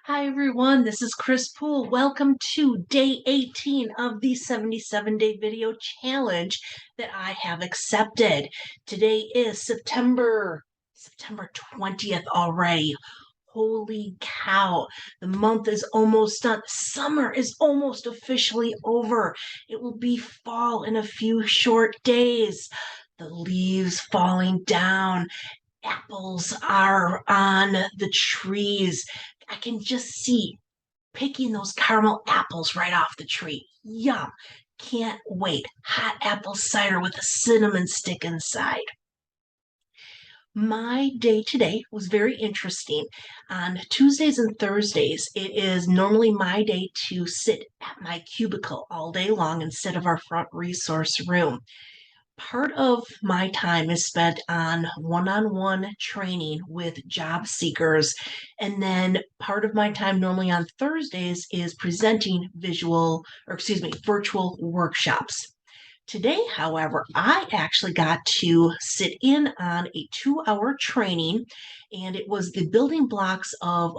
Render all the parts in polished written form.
Hi everyone, this is Chris Poole. Welcome to day 18 of the 77-day video challenge that I have accepted. Today is September 20th already. Holy cow, the month is almost done. Summer is almost officially over. It will be fall in a few short days. The leaves falling down, apples are on the trees. I can just see picking those caramel apples right off the tree. Yum. Can't wait. Hot apple cider with a cinnamon stick inside. My day today was very interesting. On Tuesdays and Thursdays, it is normally my day to sit at my cubicle all day long instead of our front resource room. Part of my time is spent on one training with job seekers. And then part of my time, normally on Thursdays, is presenting virtual workshops. Today, however, I actually got to sit in on a 2 hour training, and it was the building blocks of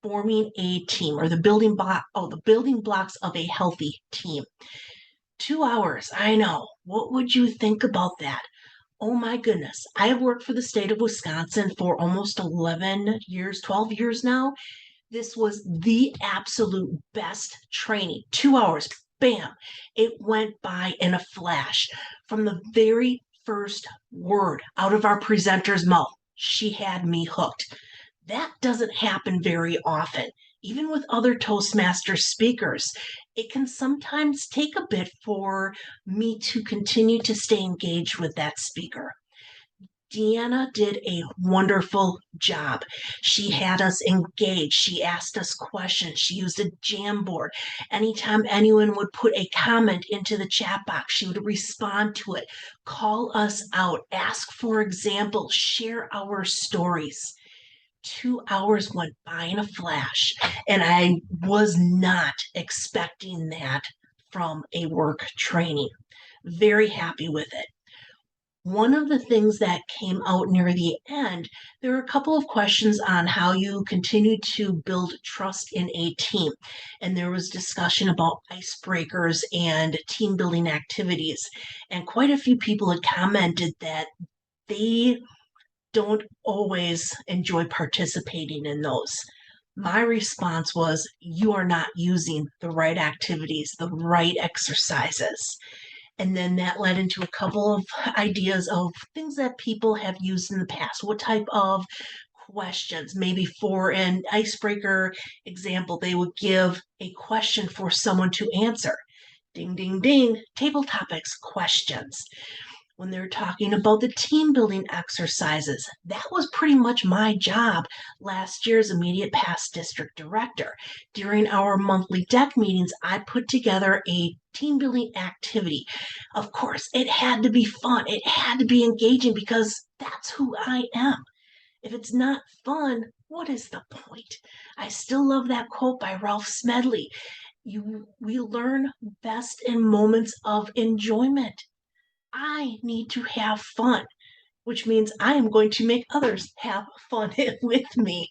forming a team, or the building blocks of a healthy team. 2 hours. I know. What would you think about that? Oh my goodness. I have worked for the state of Wisconsin for almost 11 years, 12 years now. This was the absolute best training. 2 hours, bam. It went by in a flash. From the very first word out of our presenter's mouth, she had me hooked. That doesn't happen very often. Even with other Toastmaster speakers, it can sometimes take a bit for me to continue to stay engaged with that speaker. Deanna did a wonderful job. She had us engaged. She asked us questions. She used a Jamboard. Anytime anyone would put a comment into the chat box, she would respond to it, call us out, ask for examples, share our stories. 2 hours went by in a flash, and I was not expecting that from a work training. Very happy with it. One of the things that came out near the end, there were a couple of questions on how you continue to build trust in a team. And there was discussion about icebreakers and team building activities. And quite a few people had commented that they don't always enjoy participating in those. My response was, you are not using the right activities, the right exercises. And then that led into a couple of ideas of things that people have used in the past. What type of questions? Maybe for an icebreaker example, they would give a question for someone to answer. Ding, ding, ding, table topics questions. When they're talking about the team building exercises, that was pretty much my job last year as immediate past district director. During our monthly deck meetings, I put together a team building activity. Of course, it had to be fun, it had to be engaging because that's who I am. If it's not fun, what is the point? I still love that quote by Ralph Smedley. We learn best in moments of enjoyment. I need to have fun, which means I am going to make others have fun with me.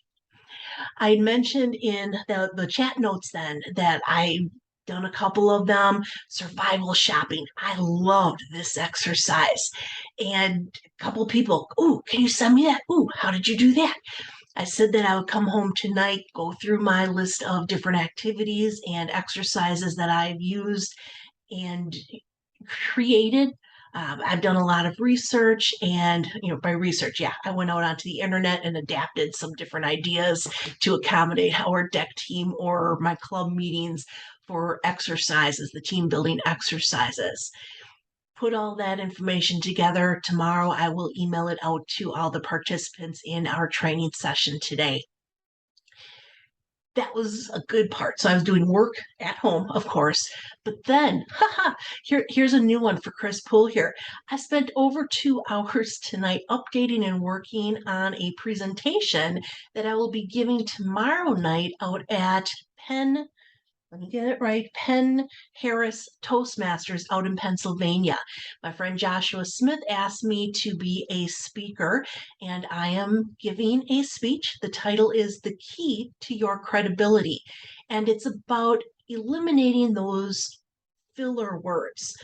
I mentioned in the chat notes then that I done a couple of them. Survival shopping, I loved this exercise. And a couple of people, ooh, can you send me that? Ooh, how did you do that? I said that I would come home tonight, go through my list of different activities and exercises that I've used and created. I've done a lot of research, and by research, yeah, I went out onto the internet and adapted some different ideas to accommodate our deck team or my club meetings for exercises, the team building exercises. Put all that information together. Tomorrow, I will email it out to all the participants in our training session today. That was a good part. So I was doing work at home, of course, but then, here's a new one for Chris Poole here. I spent over 2 hours tonight updating and working on a presentation that I will be giving tomorrow night out at Penn let me get it right, Penn Harris Toastmasters out in Pennsylvania. My friend Joshua Smith asked me to be a speaker, and I am giving a speech. The title is The Key to Your Credibility, and it's about eliminating those filler words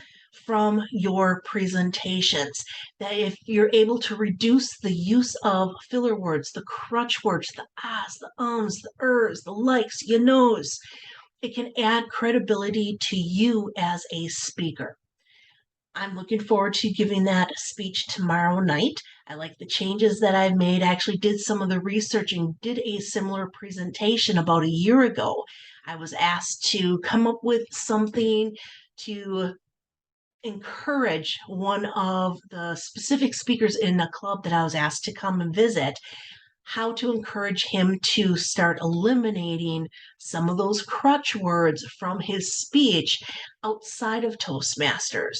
from your presentations. That if you're able to reduce the use of filler words, the crutch words, the ahs, the ums, the ers, the likes, you knows, it can add credibility to you as a speaker. I'm looking forward to giving that speech tomorrow night. I like the changes that I've made. I actually did some of the research and did a similar presentation about a year ago. I was asked to come up with something to encourage one of the specific speakers in a club that I was asked to come and visit, how to encourage him to start eliminating some of those crutch words from his speech outside of Toastmasters.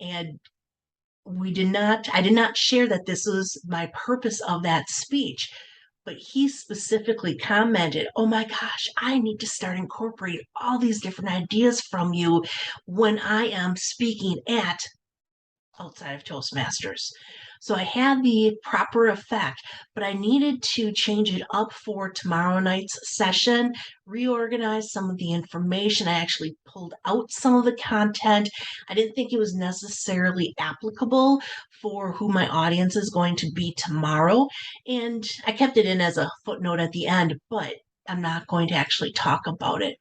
And I did not share that this was my purpose of that speech, but he specifically commented, "Oh my gosh, I need to start incorporating all these different ideas from you when I am speaking at outside of Toastmasters." So I had the proper effect, but I needed to change it up for tomorrow night's session, reorganize some of the information. I actually pulled out some of the content. I didn't think it was necessarily applicable for who my audience is going to be tomorrow. And I kept it in as a footnote at the end, but I'm not going to actually talk about it.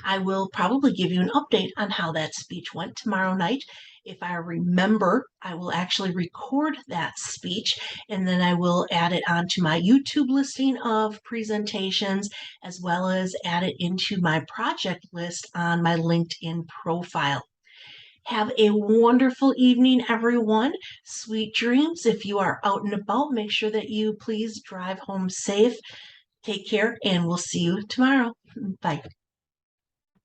I will probably give you an update on how that speech went tomorrow night. If I remember, I will actually record that speech and then I will add it onto my YouTube listing of presentations, as well as add it into my project list on my LinkedIn profile. Have a wonderful evening, everyone. Sweet dreams. If you are out and about, make sure that you please drive home safe. Take care, and we'll see you tomorrow. Bye.